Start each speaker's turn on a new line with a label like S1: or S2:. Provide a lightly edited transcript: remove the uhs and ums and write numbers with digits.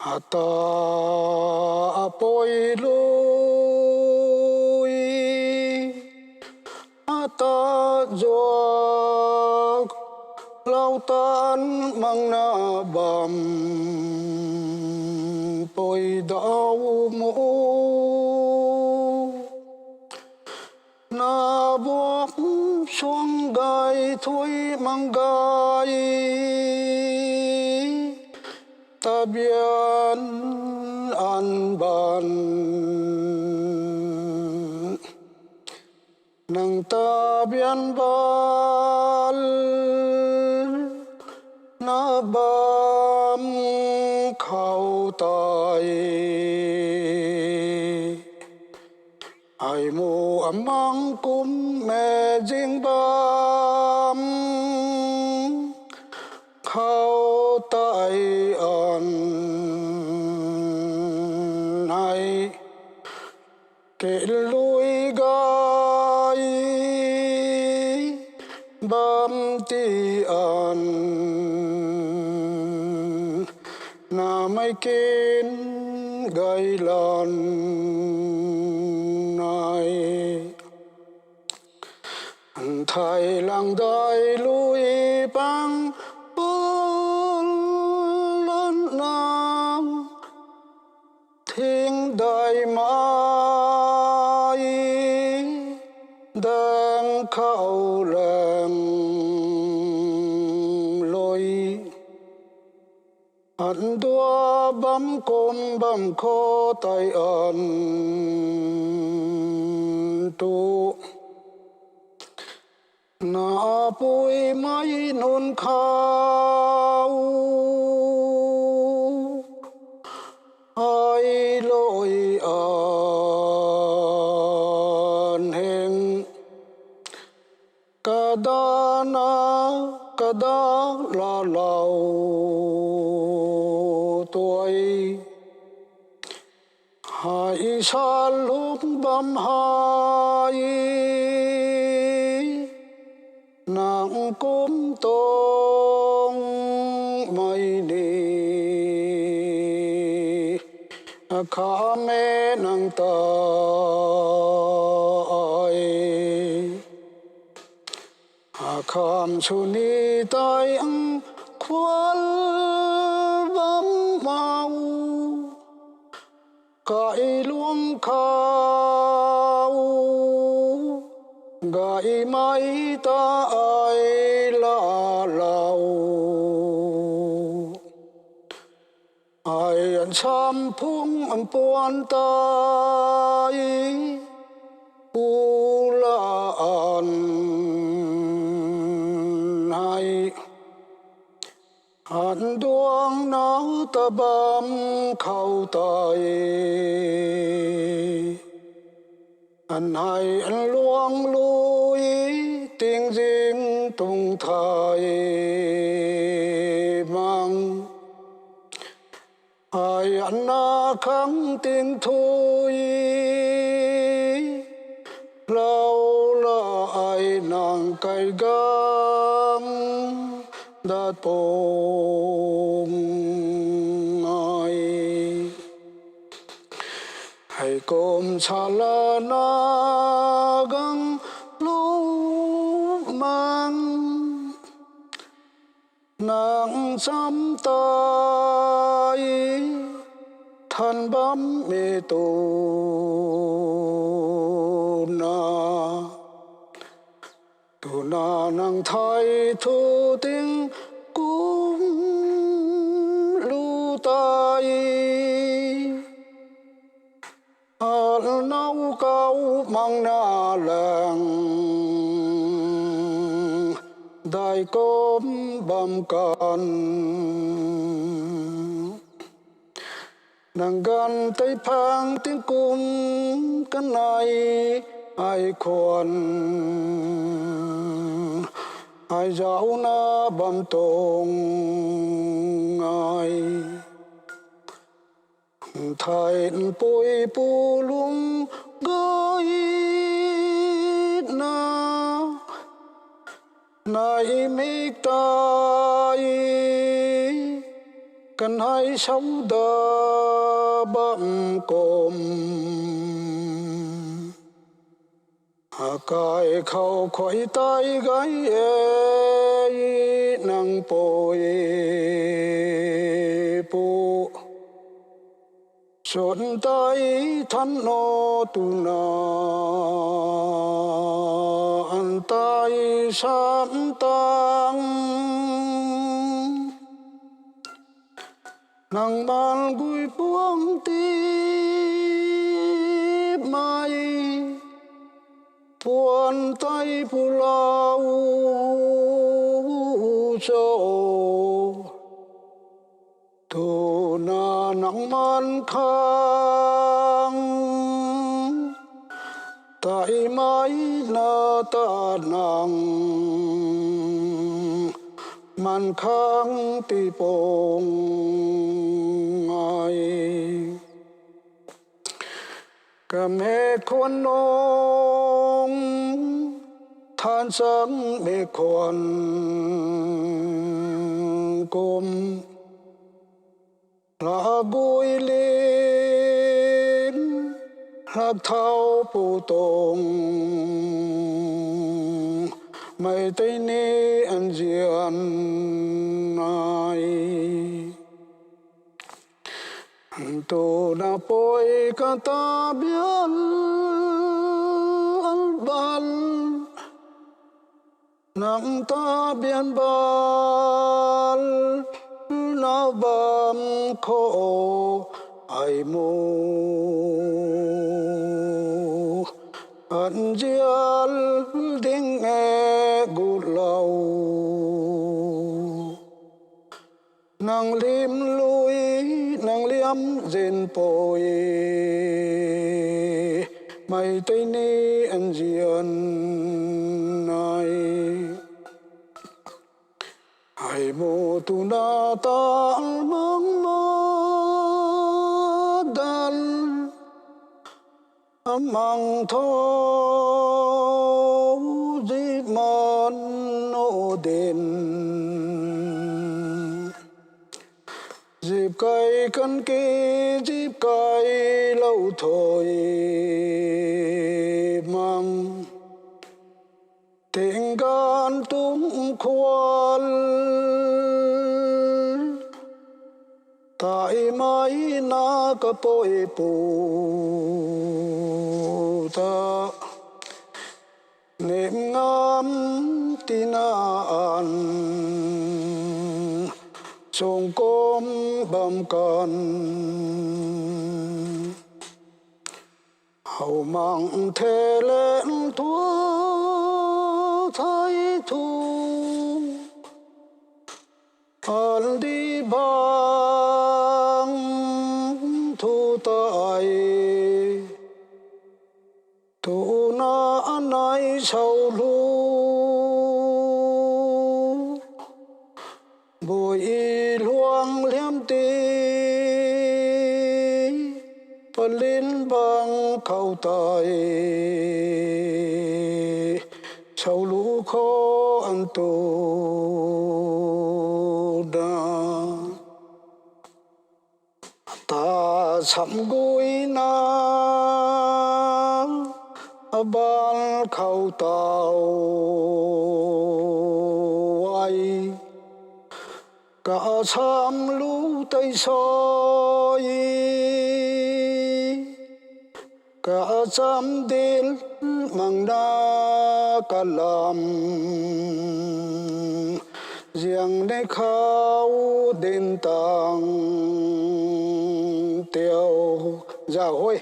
S1: ata apoi lui ata jok lau tan mang na bam poi dau mu na buộc xuống gai thui mang gai ta bian an ban nang ta bian bal na bam khâu tai ai mu amang kum me jing bam khâu tai an ai kể lui gai bam ti an na mai ken gai lan ai thay lang đai lui bang lớn nam thiên đại mai đang khâu làng lối ăn đua bấm côn bấm khó tay ăn tu na bụi mây nôn khao ai lối an heng kadana kada la lao tuổi hai sa lúc bấm hai nàng cốm tông mây đi khá mê nàng tai khám suni tai ang khual bấm mau cái luông khao gai mai ta ai la lao ai an sam phung an puan tai u la an hai an duang nau ta bam khâu tai an hai an luang lui tiếng riêng tung thai mang ai an na khang tiếng thôi lâu là ai nàng cay gam đã bông ai hay côm xa la na găng lu mang nàng sắm tay thân bám mê tô na nàng thay thu tiếng cũng lu tay nấu cao mang na làng đại cốm bầm can nàng gan tay phang tiếng cung cái này ai khoan ai giáo na bầm tông ai thay bôi pu lung gơi na nai mi tai cần hãy sống đỡ bậm cồm cài khâu khỏi tay gái nang bồi bu chọn tay thân nó tu na an tay sam tang nang man gui buông ti mai buồn tay pulau châu tu na nang man khang tại mai na ta nang man khang ti pong ai cầm hệ con nông than sáng mê con côm là bùi lên lạc thao bù tông mày tây ni ăn diện ai tu na poi kata bial albal nang ta bian bal na bam kho ai mu an jial ding e gu lau nang lim lui nang liam zen poi mai tây ni an jian nai ai mo tu na ta mang ma dal amang tho di man no den dịp cây cân kê dịp cây lâu thôi mang tình gan tung khoan tại mãi na ka poi pu ta niệm ngam tin an sông côm bầm con hầu mang thế lên thua thái thu an đi bang thu tại thu na nay sau lu bùi luang liêm tì phần linh bằng khâu tài sau lũ khó ăn tù đà ta sắm gối na ban khâu tàu ai cả sam lũ tây soi cả sam đến mang đa cả làm riêng để khao đến tàng tiêu dạ hôi